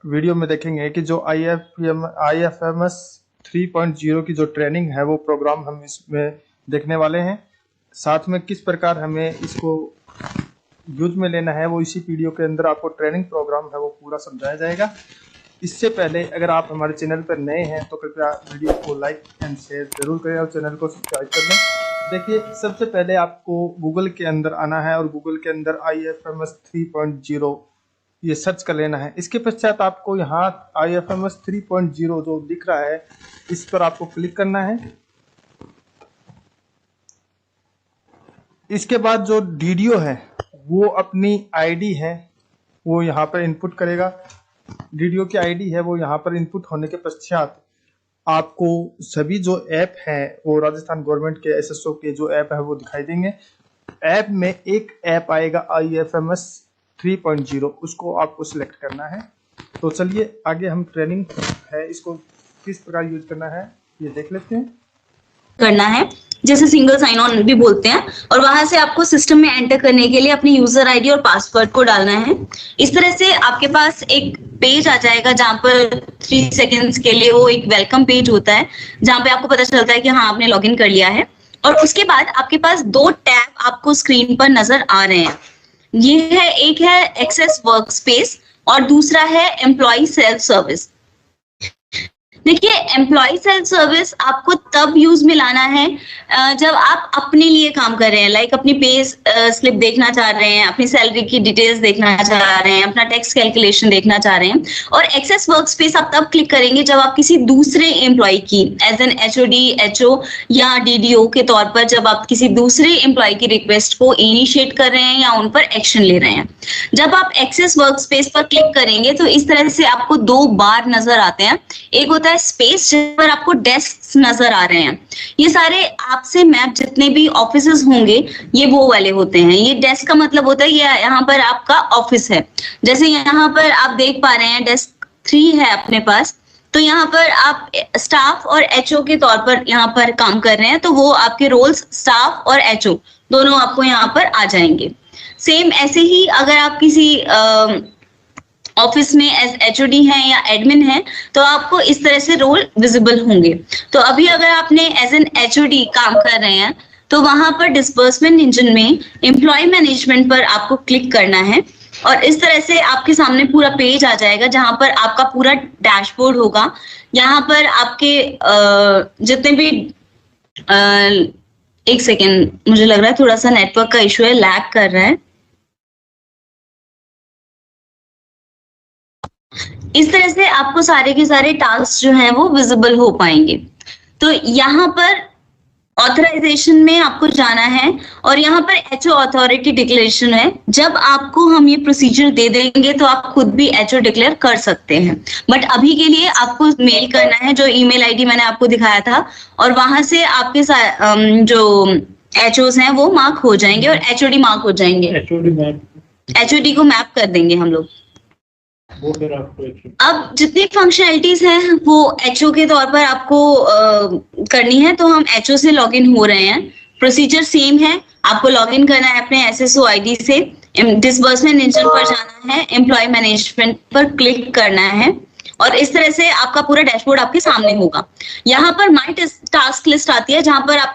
Video में देखेंगे कि जो IFMS 3.0 की जो ट्रेनिंग है वो प्रोग्राम हम इसमें देखने वाले हैं। साथ में किस प्रकार हमें इसको यूज में लेना है वो इसी वीडियो के अंदर आपको ट्रेनिंग प्रोग्राम है वो पूरा समझाया जाएगा। इससे पहले अगर आप हमारे चैनल पर नए हैं तो कृपया वीडियो को लाइक एंड शेयर जरूर करें और चैनल को सब्सक्राइब कर लें। देखिए, सबसे पहले आपको गूगल के अंदर आना है और गूगल के अंदर IFMS 3.0 ये सर्च कर लेना है। इसके पश्चात आपको यहाँ IFMS 3.0 जो दिख रहा है इस पर आपको क्लिक करना है। इसके बाद जो DDO है वो अपनी ID है वो यहाँ पर इनपुट करेगा। DDO की ID है वो यहाँ पर इनपुट होने के पश्चात आपको सभी जो ऐप है वो राजस्थान गवर्नमेंट के SSO के जो ऐप है वो दिखाई देंगे। ऐप में एक ऐप आएगा IFMS 3.0, उसको आपको सिलेक्ट करना है। तो चलिए आगे हम ट्रेनिंग है इसको किस प्रकार यूज करना है ये देख लेते हैं। करना है जैसे सिंगल साइन ऑन भी बोलते हैं, और वहां से आपको सिस्टम में एंटर करने के लिए अपनी यूजर आईडी और पासवर्ड को डालना है। इस तरह से आपके पास एक पेज आ जाएगा जहां पर 3 सेकंड्स के लिए वो एक वेलकम पेज होता है जहां पे आपको पता चलता है कि हाँ आपने लॉगिन कर लिया है। और उसके बाद आपके पास 2 टैब आपको स्क्रीन पर नजर आ रहे हैं। ये है, एक है एक्सेस वर्क स्पेस और दूसरा है एम्प्लॉय सेल्फ सर्विस। देखिए, एम्प्लॉय सेल्फ सर्विस आपको तब यूज में लाना है जब आप अपने लिए काम कर रहे हैं, लाइक अपनी पे स्लिप देखना चाह रहे हैं, अपनी सैलरी की डिटेल्स देखना चाह रहे हैं, अपना टैक्स कैलकुलेशन देखना चाह रहे हैं। और एक्सेस वर्क स्पेस आप तब क्लिक करेंगे जब आप किसी दूसरे एम्प्लॉय की एज एन HOD, HO या DDO के तौर पर जब आप किसी दूसरे एम्प्लॉय की रिक्वेस्ट को इनिशिएट कर रहे हैं या उन पर एक्शन ले रहे हैं। जब आप एक्सेस वर्क स्पेस पर क्लिक करेंगे तो इस तरह से आपको 2 बार नजर आते हैं। एक होता है स्पेस जहां पर आपको डेस्क नजर आ रहे हैं। ये सारे आपसे मैप जितने भी ऑफिसेज होंगे ये वो वाले होते हैं। ये डेस्क का मतलब होता है ये यहाँ पर आपका ऑफिस है। जैसे यहाँ पर आप देख पा रहे हैं डेस्क 3 है अपने पास, तो यहाँ पर आप स्टाफ और HO के तौर पर यहाँ पर काम कर रहे हैं, तो वो आपके रोल्स स्टाफ और HO दोनों आपको यहाँ पर आ जाएंगे। सेम ऐसे ही अगर आप किसी ऑफिस में एज HOD हैं या एडमिन हैं तो आपको इस तरह से रोल विजिबल होंगे। तो अभी अगर आपने एज एन HOD काम कर रहे हैं तो वहां पर डिस्बर्समेंट इंजन में एम्प्लॉय मैनेजमेंट पर आपको क्लिक करना है और इस तरह से आपके सामने पूरा पेज आ जाएगा जहां पर आपका पूरा डैशबोर्ड होगा। यहाँ पर आपके जितने भी एक सेकेंड, मुझे लग रहा है थोड़ा सा नेटवर्क का इशू है, लैग कर रहा है। इस तरह से आपको सारे के सारे टास्क जो हैं वो विजिबल हो पाएंगे। तो यहाँ पर ऑथराइजेशन में आपको जाना है और यहाँ पर HO अथॉरिटी डिक्लेरेशन है। जब आपको हम ये प्रोसीजर दे देंगे तो आप खुद भी HO डिक्लेयर कर सकते हैं, बट अभी के लिए आपको मेल करना है जो ईमेल आईडी मैंने आपको दिखाया था, और वहां से आपके जो HOs हैं वो मार्क हो जाएंगे और HOD मार्क हो जाएंगे। HOD को मैप कर देंगे हम लोग। अब जितनी फंक्शनैलिटीज हैं वो HO के तौर पर आपको करनी है, तो हम HO से लॉगिन हो रहे हैं। प्रोसीजर सेम है, आपको लॉगिन करना है अपने SSO ID से, डिसबर्समेंट इंजन पर जाना है, एम्प्लॉय मैनेजमेंट पर क्लिक करना है और इस तरह से आपका पूरा डैशबोर्ड आपके सामने होगा। यहाँ पर माय टास्क लिस्ट आती है जहां पर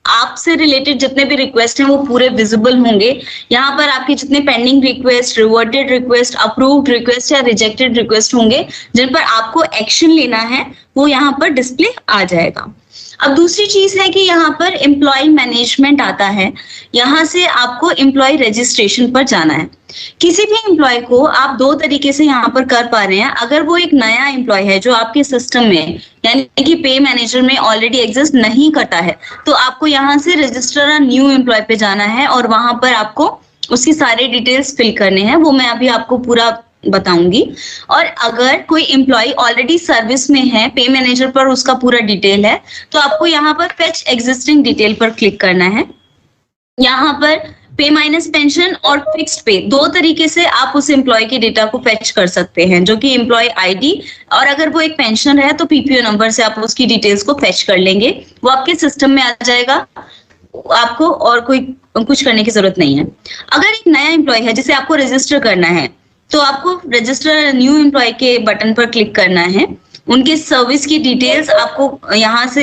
आपसे रिलेटेड जितने भी रिक्वेस्ट हैं वो पूरे विजिबल होंगे। यहाँ पर आपके जितने pending request, reverted request, approved request या रिजेक्टेड रिक्वेस्ट होंगे जिन पर आपको एक्शन लेना है वो यहाँ पर डिस्प्ले आ जाएगा। अब दूसरी चीज है कि यहाँ पर एम्प्लॉय मैनेजमेंट आता है। यहाँ से आपको एम्प्लॉय रजिस्ट्रेशन पर जाना है। किसी भी एम्प्लॉय को आप 2 तरीके से यहाँ पर कर पा रहे हैं। अगर वो एक नया एम्प्लॉय है जो आपके सिस्टम में यानी कि पे मैनेजर में ऑलरेडी एग्जिस्ट नहीं करता है तो आपको यहाँ से रजिस्टर अ न्यू एम्प्लॉय पे जाना है और वहां पर आपको उसकी सारे डिटेल्स फिल करने हैं, वो मैं अभी आपको पूरा बताऊंगी। और अगर कोई एम्प्लॉय ऑलरेडी सर्विस में है, पे मैनेजर पर उसका पूरा डिटेल है, तो आपको यहाँ पर फेच एग्जिस्टिंग डिटेल पर क्लिक करना है। यहाँ पर पे माइनस पेंशन और फिक्स्ड पे 2 तरीके से आप उस एम्प्लॉय के डेटा को फेच कर सकते हैं, जो कि एम्प्लॉय ID, और अगर वो एक पेंशनर है तो PPO नंबर से आप उसकी डिटेल्स को फेच कर लेंगे, वो आपके सिस्टम में आ जाएगा। आपको और कोई कुछ करने की जरूरत नहीं है। अगर एक नया एम्प्लॉय है जिसे आपको रजिस्टर करना है तो आपको रजिस्टर न्यू एम्प्लॉय के बटन पर क्लिक करना है। उनके सर्विस की डिटेल्स आपको यहाँ से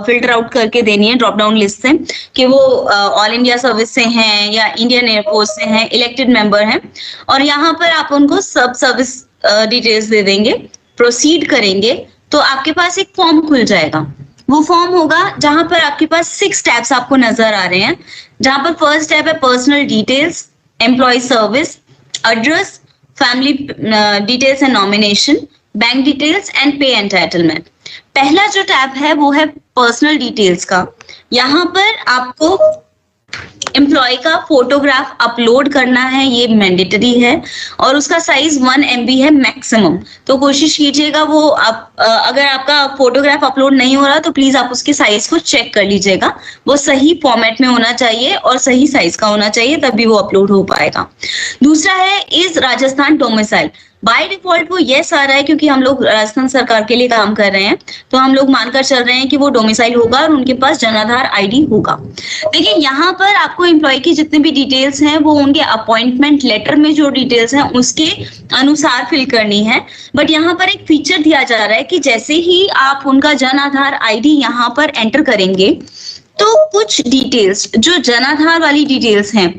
फिल्टर आउट करके देनी है ड्रॉप डाउन लिस्ट से, कि वो ऑल इंडिया सर्विस से हैं या इंडियन एयरफोर्स से हैं, इलेक्टेड मेंबर हैं, और यहाँ पर आप उनको सब सर्विस डिटेल्स दे देंगे। प्रोसीड करेंगे तो आपके पास एक फॉर्म खुल जाएगा। वो फॉर्म होगा जहां पर आपके पास 6 टैब्स आपको नजर आ रहे हैं, जहां पर फर्स्ट टैब है personal details, employee service, address, family details and nomination, bank details and pay entitlement. पहला जो टैब है वो है पर्सनल डिटेल्स का। यहाँ पर आपको एम्प्लॉय का फोटोग्राफ अपलोड करना है, ये मैंडेटरी है, और उसका साइज 1 MB है मैक्सिमम। तो कोशिश कीजिएगा वो आप अगर आपका फोटोग्राफ अपलोड नहीं हो रहा तो प्लीज आप उसके साइज को चेक कर लीजिएगा। वो सही फॉर्मेट में होना चाहिए और सही साइज का होना चाहिए, तभी वो अपलोड हो पाएगा। दूसरा है is Rajasthan domicile. By default वो यस आ रहा है क्योंकि हम लोग राजस्थान सरकार के लिए काम कर रहे हैं, तो हम लोग मानकर चल रहे हैं कि वो डोमिसाइल होगा और उनके पास जनाधार आईडी होगा। देखिए यहाँ पर आपको एम्प्लॉय की जितनी भी डिटेल्स हैं वो उनके अपॉइंटमेंट लेटर में जो डिटेल्स हैं उसके अनुसार फिल करनी है। बट यहाँ पर एक फीचर दिया जा रहा है कि जैसे ही आप उनका जनाधार आईडी यहाँ पर एंटर करेंगे तो कुछ डिटेल्स जो जनाधार वाली डिटेल्स हैं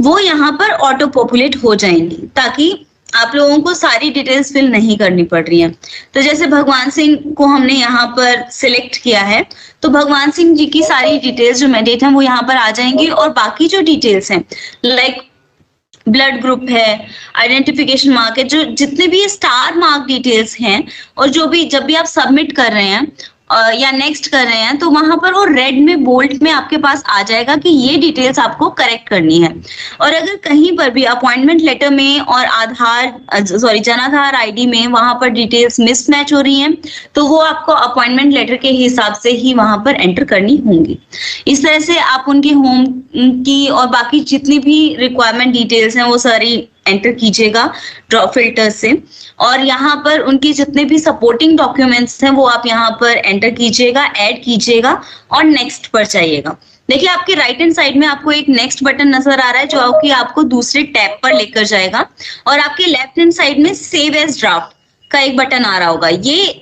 वो यहाँ पर ऑटो पॉपुलेट हो जाएंगी, ताकि आप लोगों को सारी डिटेल्स फिल नहीं करनी पड़ रही है। तो जैसे भगवान सिंह को हमने यहाँ पर सिलेक्ट किया है, तो भगवान सिंह जी की सारी डिटेल्स जो मैंडेट हैं वो यहाँ पर आ जाएंगी, और बाकी जो डिटेल्स हैं लाइक ब्लड ग्रुप है, आइडेंटिफिकेशन मार्क है, जो जितने भी स्टार मार्क डिटेल्स हैं, और जो भी जब भी आप सबमिट कर रहे हैं या नेक्स्ट कर रहे हैं तो वहां पर वो रेड में बोल्ड में आपके पास आ जाएगा कि ये डिटेल्स आपको करेक्ट करनी है। और अगर कहीं पर भी अपॉइंटमेंट लेटर में और जनाधार आईडी में वहां पर डिटेल्स मिसमैच हो रही हैं तो वो आपको अपॉइंटमेंट लेटर के हिसाब से ही वहां पर एंटर करनी होंगी। इस तरह से आप उनके होम की और बाकी जितनी भी रिक्वायरमेंट डिटेल्स हैं वो सारी एंटर कीजिएगा ड्रॉप फिल्टर से, और यहाँ पर उनकी जितने भी सपोर्टिंग डॉक्यूमेंट्स हैं वो आप यहाँ पर एंटर कीजिएगा, ऐड कीजिएगा और नेक्स्ट पर जाइएगा। देखिए आपके राइट हैंड साइड में आपको एक नेक्स्ट बटन नजर आ रहा है जो कि आपको दूसरे टैब पर लेकर जाएगा, और आपके लेफ्ट हैंड साइड में सेव एज ड्राफ्ट का एक बटन आ रहा होगा। ये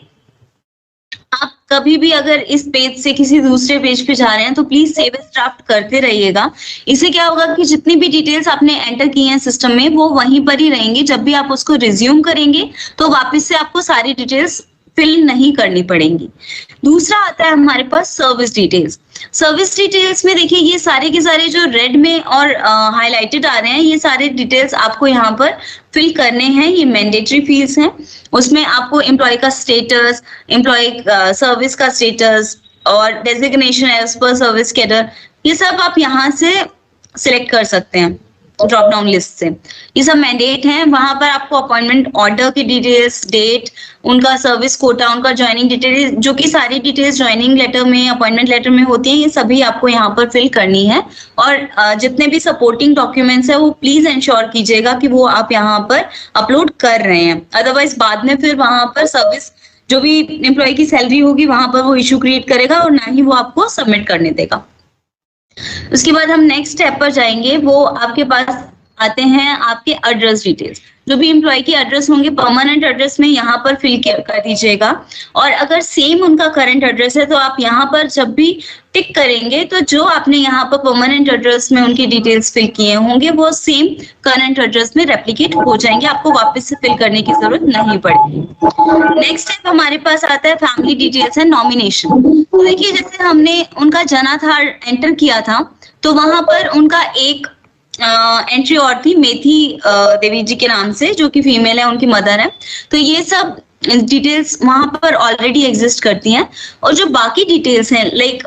आप कभी भी अगर इस पेज से किसी दूसरे पेज पे जा रहे हैं तो प्लीज सेव एज ड्राफ्ट करते रहिएगा। इससे क्या होगा कि जितनी भी डिटेल्स आपने एंटर की हैं सिस्टम में वो वहीं पर ही रहेंगी। जब भी आप उसको रिज्यूम करेंगे तो वापस से आपको सारी डिटेल्स फिल नहीं करनी पड़ेंगी। दूसरा आता है हमारे पास सर्विस डिटेल्स। सर्विस डिटेल्स में देखिए ये सारे के सारे जो रेड में और हाईलाइटेड आ रहे हैं ये सारे डिटेल्स आपको यहाँ पर फिल करने हैं। ये मैंडेटरी फील्ड्स हैं। उसमें आपको एम्प्लॉय का स्टेटस, एम्प्लॉय सर्विस का स्टेटस और designation as per service cadre, ये सब आप यहाँ से सिलेक्ट कर सकते हैं ड्रॉप डाउन लिस्ट से। ये सब मैंडेट हैं। वहां पर आपको अपॉइंटमेंट ऑर्डर की डिटेल्स, डेट, उनका सर्विस कोटा, उनका ज्वाइनिंग डिटेल्स, जो कि सारी डिटेल्स ज्वाइनिंग लेटर में, अपॉइंटमेंट लेटर में होती हैं, ये सभी आपको यहाँ पर फिल करनी है। और जितने भी सपोर्टिंग डॉक्यूमेंट्स है वो प्लीज इंश्योर कीजिएगा कि वो आप यहाँ पर अपलोड कर रहे हैं। अदरवाइज बाद में फिर वहां पर सर्विस जो भी एम्प्लॉय की सैलरी होगी वहां पर वो इशू क्रिएट करेगा और ना ही वो आपको सबमिट करने देगा। उसके बाद हम नेक्स्ट स्टेप पर जाएंगे। वो आपके पास आते हैं आपके एड्रेस डिटेल्स। जो भी एम्प्लॉय के एड्रेस होंगे परमानेंट एड्रेस में यहाँ पर फिल कर दीजिएगा, और अगर सेम उनका करंट एड्रेस है तो आप यहाँ पर जब भी टिक करेंगे तो जो आपने यहाँ पर परमानेंट एड्रेस में उनकी डिटेल्स फिल किए होंगे वो सेम करंट एड्रेस में रेप्लिकेट हो जाएंगे। आपको वापस से फिल करने की जरूरत नहीं पड़ेगी। नेक्स्ट स्टेप हमारे पास आता है फैमिली डिटेल्स एंड नॉमिनेशन। तो देखिए जैसे हमने उनका जनाधार एंटर किया था तो वहां पर उनका एक एंट्री और थी मेथी देवी जी के नाम से, जो कि फीमेल है, उनकी मदर है। तो ये सब डिटेल्स वहां पर ऑलरेडी एग्जिस्ट करती हैं। और जो बाकी डिटेल्स हैं लाइक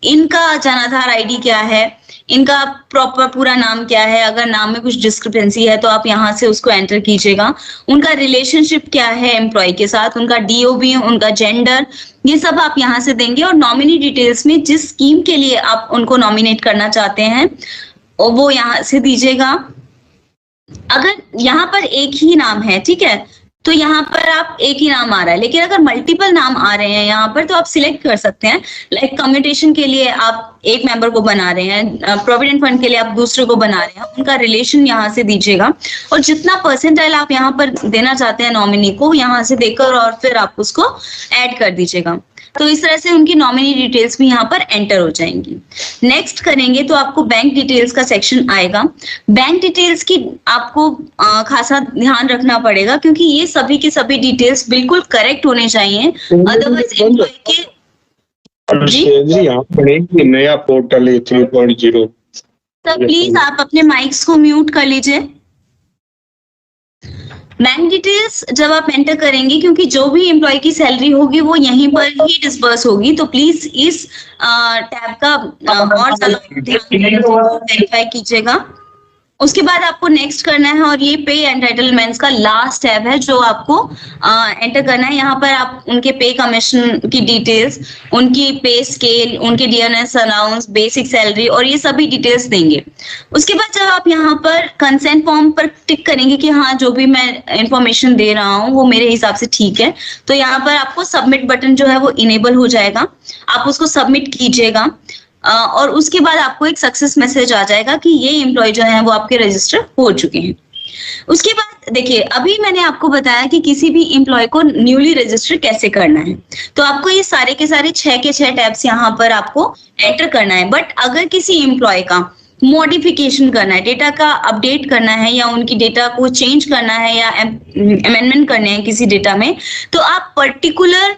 इनका जनाधार आईडी क्या है, इनका प्रॉपर पूरा नाम क्या है, अगर नाम में कुछ डिस्क्रिपेंसी है तो आप यहाँ से उसको एंटर कीजिएगा। उनका रिलेशनशिप क्या है एम्प्लॉय के साथ, उनका DOB, उनका जेंडर, ये सब आप यहाँ से देंगे। और नॉमिनी डिटेल्स में जिस स्कीम के लिए आप उनको नॉमिनेट करना चाहते हैं वो यहाँ से दीजिएगा। अगर यहाँ पर एक ही नाम है, ठीक है, तो यहाँ पर आप एक ही नाम आ रहा है, लेकिन अगर मल्टीपल नाम आ रहे हैं यहाँ पर तो आप सिलेक्ट कर सकते हैं। लाइक कम्यूटेशन के लिए आप एक मेंबर को बना रहे हैं, प्रोविडेंट फंड के लिए आप दूसरे को बना रहे हैं, उनका रिलेशन यहाँ से दीजिएगा और जितना परसेंटाइल आप यहाँ पर देना चाहते हैं नॉमिनी को यहाँ से देकर और फिर आप उसको ऐड कर दीजिएगा। तो इस तरह से उनकी नॉमिनी डिटेल्स भी यहाँ पर एंटर हो जाएंगी। नेक्स्ट करेंगे तो आपको बैंक डिटेल्स का सेक्शन आएगा। बैंक डिटेल्स की आपको खासा ध्यान रखना पड़ेगा क्योंकि ये सभी के सभी डिटेल्स बिल्कुल करेक्ट होने चाहिए, अदरवाइज एम्प्लॉय के यहाँ पर नया पोर्टल है 3.0। सर प्लीज आप अपने माइक्स को म्यूट कर लीजिए। बैंक डिटेल्स जब आप एंटर करेंगे, क्योंकि जो भी एम्प्लॉय की सैलरी होगी वो यहीं पर ही डिस्बर्स होगी, तो प्लीज इस टैब का और वेरीफाई कीजिएगा। उसके बाद आपको नेक्स्ट करना है और ये पे एंटाइटलमेंट्स का लास्ट टैब है जो आपको एंटर करना है। यहाँ पर आप उनके पे कमीशन की डिटेल्स, उनकी पे स्केल, उनके डीएनएस अलाउंस, बेसिक सैलरी और ये सभी डिटेल्स देंगे। उसके बाद जब आप यहाँ पर कंसेंट फॉर्म पर टिक करेंगे कि हाँ जो भी मैं इंफॉर्मेशन दे रहा हूँ वो मेरे हिसाब से ठीक है, तो यहाँ पर आपको सबमिट बटन जो है वो इनेबल हो जाएगा, आप उसको सबमिट कीजिएगा और उसके बाद आपको एक सक्सेस मैसेज आ जाएगा कि ये एम्प्लॉय जो है वो आपके रजिस्टर हो चुके हैं। उसके बाद देखिए, अभी मैंने आपको बताया कि किसी भी एम्प्लॉय को न्यूली रजिस्टर कैसे करना है, तो आपको ये सारे के सारे 6 के 6 टैब्स यहाँ पर आपको एंटर करना है। बट अगर किसी एम्प्लॉय का मॉडिफिकेशन करना है, डेटा का अपडेट करना है या उनकी डेटा को चेंज करना है या अमेंडमेंट करने हैं किसी डेटा में, तो आप पर्टिकुलर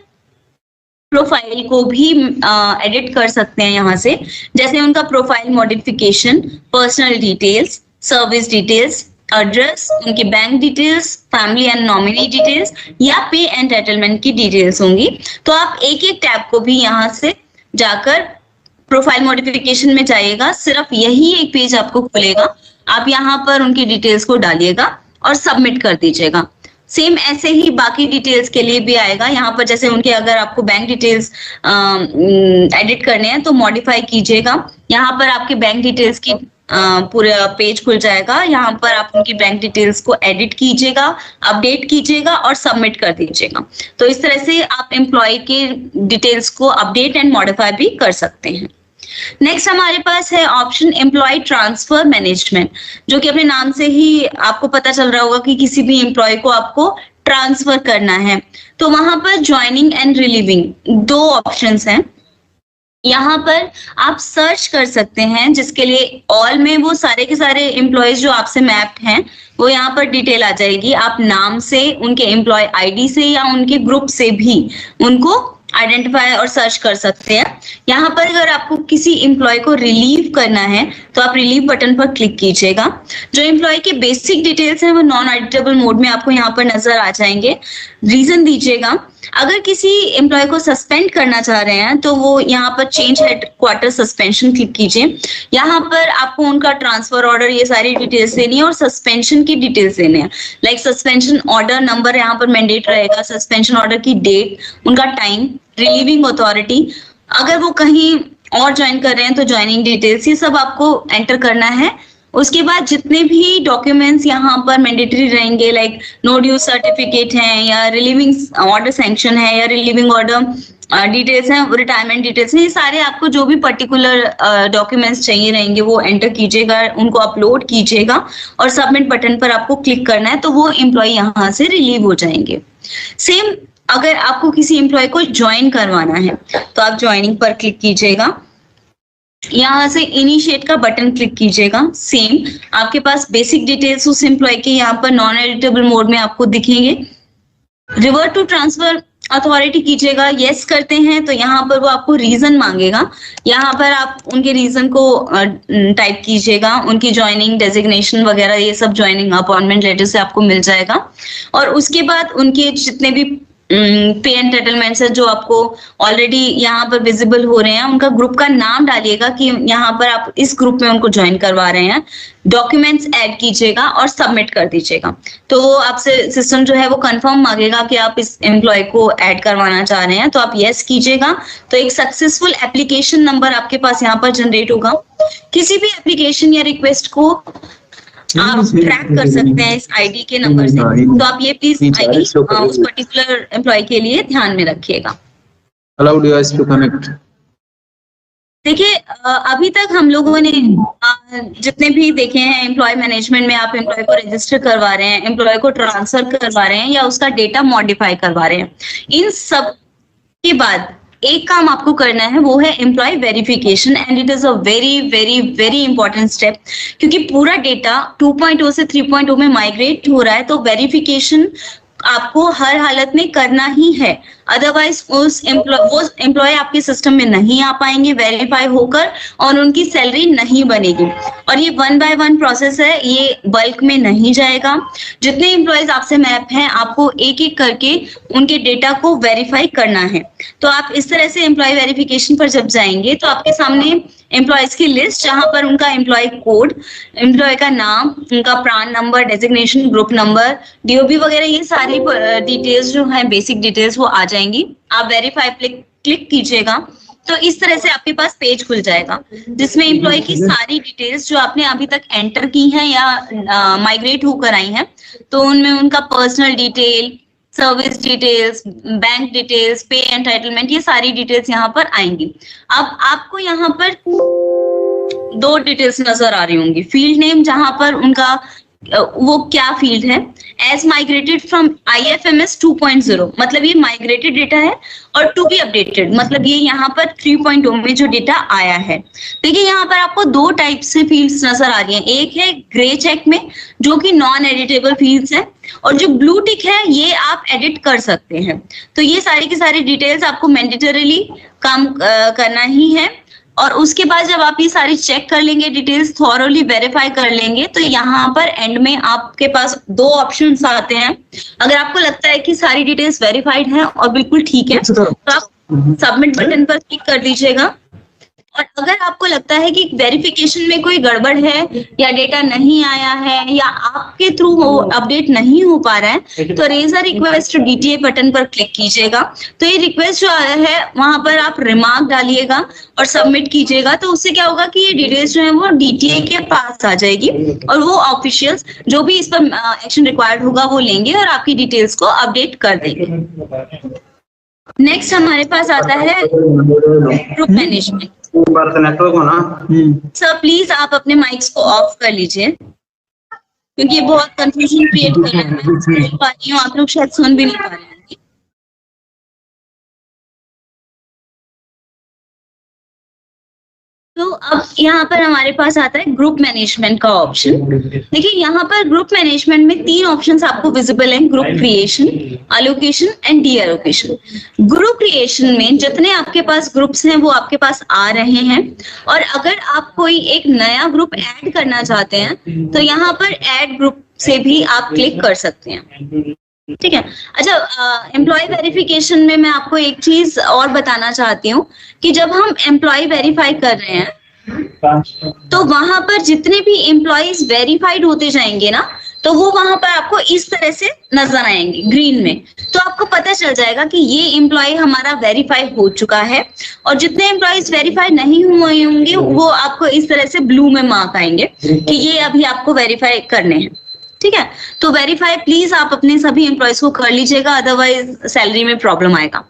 प्रोफाइल को भी एडिट कर सकते हैं यहाँ से, जैसे उनका profile modification, personal details, service details, address, उनकी bank details, family and nominee details या पे एंटाइटलमेंट की डिटेल्स होंगी। तो आप एक एक टैब को भी यहाँ से जाकर प्रोफाइल मॉडिफिकेशन में जाइएगा, सिर्फ यही एक पेज आपको खुलेगा, आप यहाँ पर उनकी डिटेल्स को डालिएगा और सबमिट कर दीजिएगा। सेम ऐसे ही बाकी डिटेल्स के लिए भी आएगा। यहाँ पर जैसे उनके अगर आपको बैंक डिटेल्स एडिट करने हैं तो मॉडिफाई कीजिएगा, यहाँ पर आपके बैंक डिटेल्स की पूरा पेज खुल जाएगा, यहाँ पर आप उनकी बैंक डिटेल्स को एडिट कीजिएगा, अपडेट कीजिएगा और सबमिट कर दीजिएगा। तो इस तरह से आप एम्प्लॉय के डिटेल्स को अपडेट एंड मॉडिफाई भी कर सकते हैं। नेक्स्ट हमारे पास है ऑप्शन एम्प्लॉय ट्रांसफर मैनेजमेंट, जो कि अपने नाम से ही आपको पता चल रहा होगा कि किसी भी एम्प्लॉय को आपको ट्रांसफर करना है। तो वहां पर ज्वाइनिंग एंड रिलीविंग 2 ऑप्शंस हैं। यहाँ पर आप सर्च कर सकते हैं, जिसके लिए ऑल में वो सारे के सारे एम्प्लॉयज जो आपसे मैप्ड हैं वो यहाँ पर डिटेल आ जाएगी। आप नाम से, उनके एम्प्लॉय आईडी से या उनके ग्रुप से भी उनको आइडेंटिफाई और सर्च कर सकते हैं। यहाँ पर अगर आपको किसी एम्प्लॉय को रिलीव करना है तो आप रिलीव बटन पर क्लिक कीजिएगा। जो एम्प्लॉय के बेसिक डिटेल्स हैं वो नॉन एडिटेबल मोड में आपको यहाँ पर नजर आ जाएंगे। रीजन दीजिएगा। अगर किसी एम्प्लॉय को सस्पेंड करना चाह रहे हैं तो वो यहाँ पर चेंज हेडक्वार्टर सस्पेंशन क्लिक कीजिए। यहाँ पर आपको उनका ट्रांसफर ऑर्डर, ये सारी डिटेल्स देनी है और सस्पेंशन की डिटेल्स देने हैं। लाइक सस्पेंशन ऑर्डर नंबर यहाँ पर मैंडेट रहेगा, सस्पेंशन ऑर्डर की डेट, उनका टाइम, रिलीविंग अथॉरिटी, अगर वो कहीं और ज्वाइन कर रहे हैं तो ज्वाइनिंग डिटेल्स, ये सब आपको एंटर करना है। उसके बाद जितने भी डॉक्यूमेंट्स यहाँ पर मैंडेटरी रहेंगे, लाइक नो ड्यूज सर्टिफिकेट है या रिलीविंग ऑर्डर सैंक्शन है या रिलीविंग ऑर्डर डिटेल्स हैं, रिटायरमेंट डिटेल्स हैं, ये सारे आपको जो भी पर्टिकुलर डॉक्यूमेंट्स चाहिए रहेंगे वो एंटर कीजिएगा, उनको अपलोड कीजिएगा और सबमिट बटन पर आपको क्लिक करना है, तो वो एम्प्लॉय यहाँ से रिलीव हो जाएंगे। सेम अगर आपको किसी एम्प्लॉय को ज्वाइन करवाना है तो आप ज्वाइनिंग पर क्लिक कीजिएगा, यहाँ से इनिशिएट का बटन क्लिक कीजिएगा। सेम आपके पास बेसिक डिटेल्स उस एम्प्लॉय के यहाँ पर नॉन एडिटेबल मोड में आपको दिखेंगे। रिवर्ट टू ट्रांसफर अथॉरिटी कीजिएगा, यस करते हैं तो यहाँ पर वो आपको रीजन मांगेगा, यहाँ पर आप उनके रीजन को टाइप कीजिएगा। उनकी ज्वाइनिंग डेजिग्नेशन वगैरह ये सब ज्वाइनिंग अपॉइंटमेंट लेटर से आपको मिल जाएगा। और उसके बाद उनके जितने भी पे एंटाइटलमेंट्स है जो आपको ऑलरेडी यहाँ पर विजिबल हो रहे हैं, उनका ग्रुप का नाम डालिएगा कि यहाँ पर आप इस ग्रुप में उनको ज्वाइन करवा रहे हैं। डॉक्यूमेंट्स ऐड कीजिएगा और सबमिट कर दीजिएगा। तो वो आपसे सिस्टम जो है वो कंफर्म मांगेगा कि आप इस एम्प्लॉय को ऐड करवाना चाह रहे हैं, तो आप यस कीजिएगा। तो एक सक्सेसफुल एप्लीकेशन नंबर आपके पास यहाँ पर जनरेट होगा। किसी भी एप्लीकेशन या रिक्वेस्ट को आप ट्रैक कर सकते हैं इस आईडी के नंबर से। तो आप ये प्लीज आईडी उस पर्टिकुलर एम्प्लॉय के लिए ध्यान में रखिएगा। Allow device to connect. देखिए अभी तक हम लोगों ने जितने भी देखे हैं, एम्प्लॉय मैनेजमेंट में आप एम्प्लॉय को रजिस्टर करवा रहे हैं, एम्प्लॉय को ट्रांसफर करवा रहे हैं या उसका डेटा मॉडिफाई करवा रहे हैं, इन सब के बाद एक काम आपको करना है, वो है employee verification. And it is a very very very important step, क्योंकि पूरा डेटा 2.0 से 3.0 में माइग्रेट हो रहा है। तो वेरिफिकेशन आपको हर हालत में करना ही है, अदरवाइज वो एम्प्लॉय आपके सिस्टम में नहीं आ पाएंगे वेरीफाई होकर और उनकी सैलरी नहीं बनेगी। और ये 1 by 1 प्रोसेस है, ये बल्क में नहीं जाएगा। जितने एम्प्लॉयज आपसे मैप हैं, आपको एक एक करके उनके डेटा को वेरीफाई करना है। तो आप इस तरह से एम्प्लॉय वेरिफिकेशन पर जब जाएंगे तो आपके सामने एम्प्लॉयज की लिस्ट, जहां पर उनका एम्प्लॉय कोड, एम्प्लॉय का नाम, उनका PRAN number, designation, group number, DOB वगैरह, ये सारी डिटेल्स जो है बेसिक डिटेल्स वो आ जाएंगी। आप वेरीफाई क्लिक कीजिएगा तो इस तरह से आपके पास पेज खुल जाएगा, जिसमें एम्प्लॉय की सारी डिटेल्स जो आपने अभी तक एंटर की हैं या माइग्रेट होकर आई हैं, तो उनमें उनका personal detail, service details, bank details, पे एंटाइटलमेंट, ये सारी डिटेल्स यहाँ पर आएंगी। अब आपको यहाँ पर 2 डिटेल्स नजर आ रही होंगी। फील्ड नेम, जहां पर उनका वो क्या फील्ड है, एज माइग्रेटेड फ्रॉम IFMS 2.0, मतलब ये माइग्रेटेड डेटा है, और टू बी अपडेटेड, मतलब ये यहाँ पर 3.0 में जो डेटा आया है। देखिए यहाँ पर आपको 2 टाइप से फील्ड्स नजर आ रही हैं। एक है ग्रे चेक में, जो कि नॉन एडिटेबल फील्ड्स है, और जो ब्लू टिक है ये आप एडिट कर सकते हैं। तो ये सारी की सारी डिटेल्स आपको मैंडेटरीली काम करना ही है। और उसके बाद जब आप ये सारी चेक कर लेंगे, डिटेल्स थॉरोली वेरीफाई कर लेंगे, तो यहाँ पर एंड में आपके पास 2 ऑप्शंस आते हैं। अगर आपको लगता है कि सारी डिटेल्स वेरीफाइड हैं और बिल्कुल ठीक है, तो आप सबमिट बटन पर क्लिक कर दीजिएगा। और अगर आपको लगता है कि वेरिफिकेशन में कोई गड़बड़ है या डेटा नहीं आया है या आपके थ्रू वो अपडेट नहीं हो पा रहा है, तो raise a request DTA button पर क्लिक कीजिएगा। तो ये रिक्वेस्ट जो है वहां पर आप रिमार्क डालिएगा और सबमिट कीजिएगा। तो उससे क्या होगा कि ये डिटेल्स जो है वो DTA के पास आ जाएगी और वो ऑफिशियल्स जो भी इस पर एक्शन रिक्वायर्ड होगा वो लेंगे और आपकी डिटेल्स को अपडेट कर देंगे। नेक्स्ट हमारे पास आता है ग्रुप मैनेजमेंट। सर प्लीज आप अपने माइक्स को ऑफ कर लीजिए, क्योंकि ये बहुत कंफ्यूजन क्रिएट कर रहा है। मैं सुन पा रही हूँ, आप लोग शायद सुन भी नहीं पा रहे हैं। तो अब यहाँ पर हमारे पास आता है ग्रुप मैनेजमेंट का ऑप्शन। देखिए यहाँ पर ग्रुप मैनेजमेंट में 3 ऑप्शंस आपको विजिबल हैं, group creation, allocation and D allocation. Group creation में जितने आपके पास ग्रुप्स हैं वो आपके पास आ रहे हैं, और अगर आप कोई एक नया ग्रुप ऐड करना चाहते हैं तो यहाँ पर ऐड ग्रुप से भी आप क्लिक कर सकते हैं। ठीक है। अच्छा, एम्प्लॉय वेरिफिकेशन में मैं आपको एक चीज और बताना चाहती हूँ कि जब हम एम्प्लॉय वेरीफाई कर रहे हैं तो वहां पर जितने भी एम्प्लॉयज वेरीफाइड होते जाएंगे ना, तो वो वहां पर आपको इस तरह से नजर आएंगे ग्रीन में। तो आपको पता चल जाएगा कि ये एम्प्लॉय हमारा वेरीफाई हो चुका है, और जितने एम्प्लॉयज वेरीफाई नहीं हुए होंगे वो आपको इस तरह से ब्लू में मार्क आएंगे कि ये अभी आपको वेरीफाई करने हैं। ठीक है, तो वेरीफाई प्लीज आप अपने सभी एम्प्लॉयज को कर लीजिएगा, अदरवाइज सैलरी में प्रॉब्लम आएगा।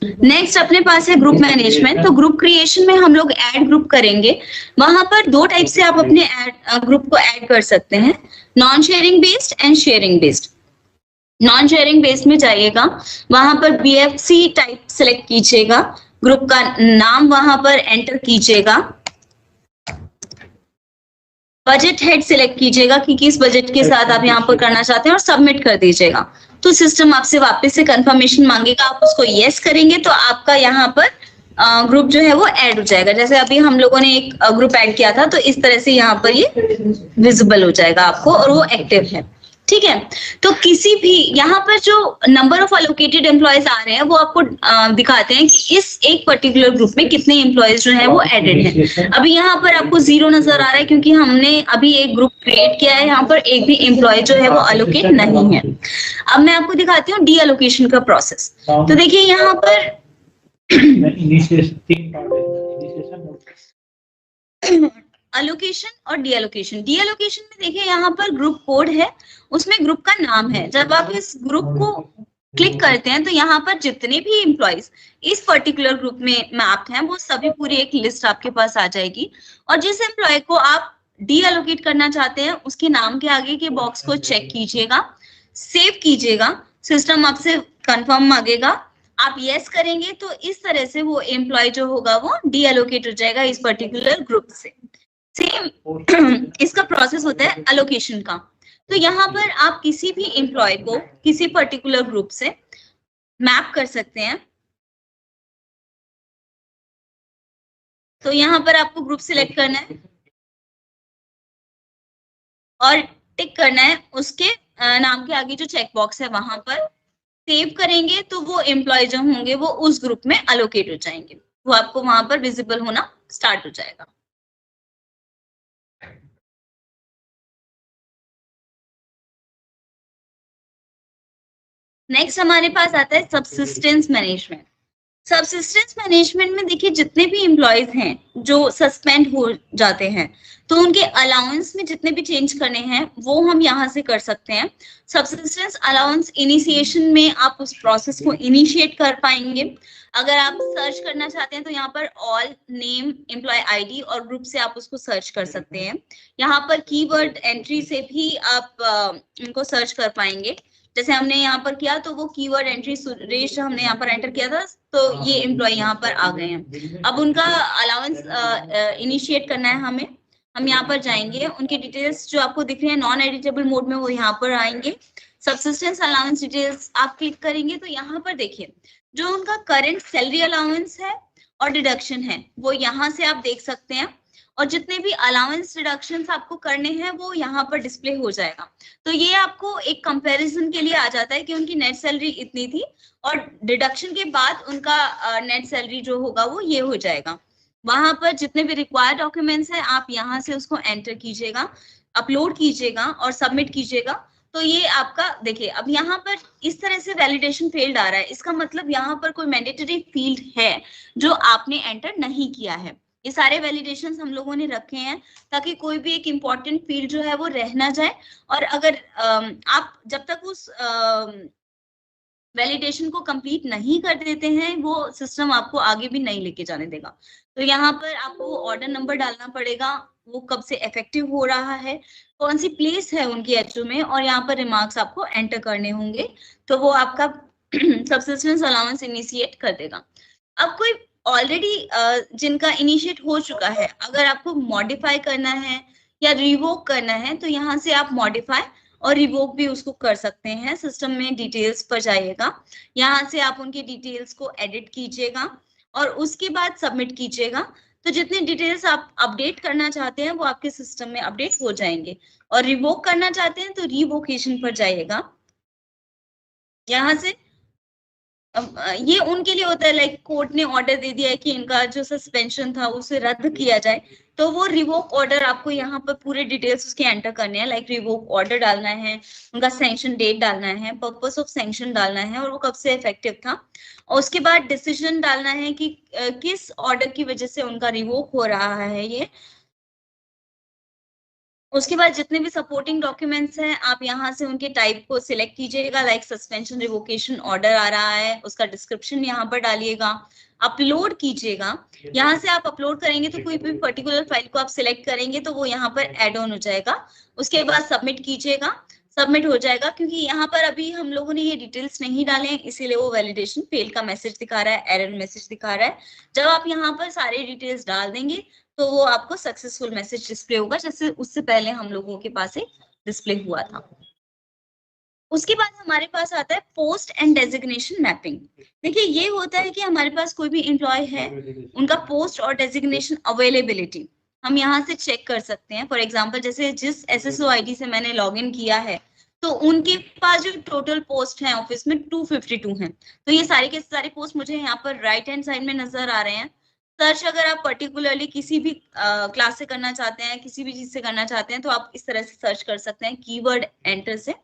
नेक्स्ट अपने पास है ग्रुप मैनेजमेंट। तो ग्रुप क्रिएशन में हम लोग ऐड ग्रुप करेंगे। वहां पर 2 टाइप से आप अपने ग्रुप को ऐड कर सकते हैं, non sharing based and sharing based. Non sharing based में जाइएगा, वहां पर BFC टाइप सेलेक्ट कीजिएगा, ग्रुप का नाम वहां पर एंटर कीजिएगा, बजट हेड सिलेक्ट कीजिएगा कि किस बजट के साथ आप यहाँ पर करना चाहते हैं और सबमिट कर दीजिएगा। तो सिस्टम आपसे वापस से कंफर्मेशन मांगेगा, आप उसको यस करेंगे तो आपका यहाँ पर ग्रुप जो है वो ऐड हो जाएगा। जैसे अभी हम लोगों ने एक ग्रुप ऐड किया था, तो इस तरह से यहाँ पर ये विजिबल हो जाएगा आपको और वो एक्टिव है। ठीक है, तो किसी भी यहाँ पर जो नंबर ऑफ अलोकेटेड एम्प्लॉयज आ रहे हैं वो आपको दिखाते हैं कि इस एक पर्टिकुलर ग्रुप में कितने एम्प्लॉयज जो है वो एडेड हैं। अभी यहाँ पर आपको 0 नजर आ रहा है क्योंकि हमने अभी एक ग्रुप क्रिएट किया है, यहाँ पर एक भी एम्प्लॉय जो है वो अलोकेट नहीं है। अब मैं आपको दिखाती हूँ डी एलोकेशन का प्रोसेस। तो देखिए यहाँ पर अलोकेशन और डी एलोकेशन। डी एलोकेशन में देखिए यहाँ पर ग्रुप कोड है, उसमें ग्रुप का नाम है। जब आप इस ग्रुप को क्लिक करते हैं तो यहाँ पर जितने भी एम्प्लॉइज इस पर्टिकुलर ग्रुप में मैप्ड हैं वो सभी पूरी एक लिस्ट आपके पास आ जाएगी। और जिस एम्प्लॉय को आप डी एलोकेट करना चाहते हैं उसके नाम के आगे के बॉक्स को चेक कीजिएगा, सेव कीजिएगा, सिस्टम आपसे कंफर्म मांगेगा, आप यस करेंगे तो इस तरह से वो एम्प्लॉय जो होगा वो डी एलोकेट हो जाएगा इस पर्टिकुलर ग्रुप से। सेम इसका प्रोसेस होता है एलोकेशन का। तो यहाँ पर आप किसी भी एम्प्लॉय को किसी पर्टिकुलर ग्रुप से मैप कर सकते हैं। तो यहाँ पर आपको ग्रुप सिलेक्ट करना है और टिक करना है उसके नाम के आगे जो चेक बॉक्स है वहां पर। सेव करेंगे तो वो एम्प्लॉय जो होंगे वो उस ग्रुप में अलोकेट हो जाएंगे, वो आपको वहां पर विजिबल होना स्टार्ट हो जाएगा। नेक्स्ट हमारे पास आता है सबसिस्टेंस मैनेजमेंट। सबसिस्टेंस मैनेजमेंट में देखिए जितने भी एम्प्लॉयज हैं जो सस्पेंड हो जाते हैं तो उनके अलाउंस में जितने भी चेंज करने हैं वो हम यहाँ से कर सकते हैं। सबसिस्टेंस अलाउंस इनिशिएशन में आप उस प्रोसेस को इनिशिएट कर पाएंगे। अगर आप सर्च करना चाहते हैं तो यहाँ पर ऑल नेम एम्प्लॉय आईडी और ग्रुप से आप उसको सर्च कर सकते हैं। यहाँ पर कीवर्ड एंट्री से भी आप उनको सर्च कर पाएंगे। जैसे हमने यहाँ पर किया तो वो कीवर्ड एंट्री सुरेश हमने यहाँ पर एंटर किया था तो ये एम्प्लॉय यहाँ पर आ गए हैं। अब उनका अलाउंस इनिशिएट करना है हमें, हम यहाँ पर जाएंगे, उनके डिटेल्स जो आपको दिख रहे हैं नॉन एडिटेबल मोड में वो यहाँ पर आएंगे। सबसिस्टेंस अलाउंस डिटेल्स आप क्लिक करेंगे तो यहाँ पर देखिए जो उनका करंट सैलरी अलाउंस है और डिडक्शन है वो यहाँ से आप देख सकते हैं। और जितने भी अलाउंस रिडक्शंस आपको करने हैं वो यहाँ पर डिस्प्ले हो जाएगा। तो ये आपको एक कंपैरिजन के लिए आ जाता है कि उनकी नेट सैलरी इतनी थी और डिडक्शन के बाद उनका नेट सैलरी जो होगा वो ये हो जाएगा। वहां पर जितने भी रिक्वायर्ड डॉक्यूमेंट्स हैं आप यहाँ से उसको एंटर कीजिएगा, अपलोड कीजिएगा और सबमिट कीजिएगा। तो ये आपका देखिए अब यहाँ पर इस तरह से वैलिडेशन फेल्ड आ रहा है, इसका मतलब यहाँ पर कोई मैंडेटरी फील्ड है जो आपने एंटर नहीं किया है। ये सारे वैलिडेशंस हम लोगों ने रखे हैं ताकि कोई भी एक इम्पॉर्टेंट फील्ड जो है वो रह ना जाए। और अगर आप जब तक उस वैलिडेशन को कंप्लीट नहीं कर देते हैं वो सिस्टम आपको आगे भी नहीं लेके जाने देगा। तो यहाँ पर आपको ऑर्डर नंबर डालना पड़ेगा, वो कब से इफेक्टिव हो रहा है, कौन सी प्लेस है उनकी एचओ में, और यहाँ पर रिमार्क्स आपको एंटर करने होंगे। तो वो आपका सबसिस्टेंस अलाउंस इनिशिएट कर देगा। अब कोई ऑलरेडी जिनका इनिशिएट हो चुका है अगर आपको मॉडिफाई करना है या रिवोक करना है तो यहाँ से आप मॉडिफाई और रिवोक भी उसको कर सकते हैं। सिस्टम में डिटेल्स पर जाइएगा, यहाँ से आप उनकी डिटेल्स को एडिट कीजिएगा और उसके बाद सबमिट कीजिएगा। तो जितनी डिटेल्स आप अपडेट करना चाहते हैं वो आपके सिस्टम में अपडेट हो जाएंगे। और रिवोक करना चाहते हैं तो रिवोकेशन पर जाइएगा। यहाँ से ये उनके लिए होता है लाइक कोर्ट ने ऑर्डर दे दिया है कि इनका जो सस्पेंशन था उसे रद्द किया जाए तो वो रिवोक ऑर्डर आपको यहाँ पर पूरे डिटेल्स उसके एंटर करने हैं। लाइक रिवोक ऑर्डर डालना है, उनका सैंक्शन डेट डालना है, पर्पस ऑफ सैंक्शन डालना है और वो कब से इफेक्टिव था, और उसके बाद डिसीजन डालना है कि किस ऑर्डर की वजह से उनका रिवोक हो रहा है ये। उसके बाद जितने भी सपोर्टिंग डॉक्यूमेंट्स हैं आप यहाँ से उनके टाइप को सिलेक्ट कीजिएगा। लाइक सस्पेंशन रिवोकेशन ऑर्डर आ रहा है, उसका डिस्क्रिप्शन यहाँ पर डालिएगा, अपलोड कीजिएगा। यहाँ से आप अपलोड करेंगे तो कोई भी पर्टिकुलर फाइल को आप सिलेक्ट करेंगे तो वो यहाँ पर एड ऑन हो जाएगा। उसके बाद सबमिट कीजिएगा, सबमिट हो जाएगा। क्योंकि यहाँ पर अभी हम लोगों ने ये डिटेल्स नहीं डाले हैं इसीलिए वो वैलिडेशन फेल का मैसेज दिखा रहा है, एरर मैसेज दिखा रहा है। जब आप यहाँ पर सारे डिटेल्स डाल देंगे तो वो आपको सक्सेसफुल मैसेज डिस्प्ले होगा, जैसे उससे पहले हम लोगों के पास एक डिस्प्ले हुआ था। उसके बाद हमारे पास आता है पोस्ट एंड डेजिग्नेशन मैपिंग। देखिए ये होता है कि हमारे पास कोई भी एम्प्लॉय है, उनका पोस्ट और डेजिग्नेशन अवेलेबिलिटी हम यहाँ से चेक कर सकते हैं। फॉर एग्जाम्पल जैसे जिस SSO ID से मैंने लॉग इन किया है तो उनके पास जो टोटल पोस्ट है ऑफिस में 252 हैं। तो ये सारे के सारे पोस्ट मुझे यहाँ पर राइट हैंड साइड में नजर आ रहे हैं। सर्च अगर आप पर्टिकुलरली किसी भी क्लास से करना चाहते हैं, किसी भी चीज से करना चाहते हैं तो आप इस तरह से सर्च कर सकते हैं कीवर्ड एंटर से।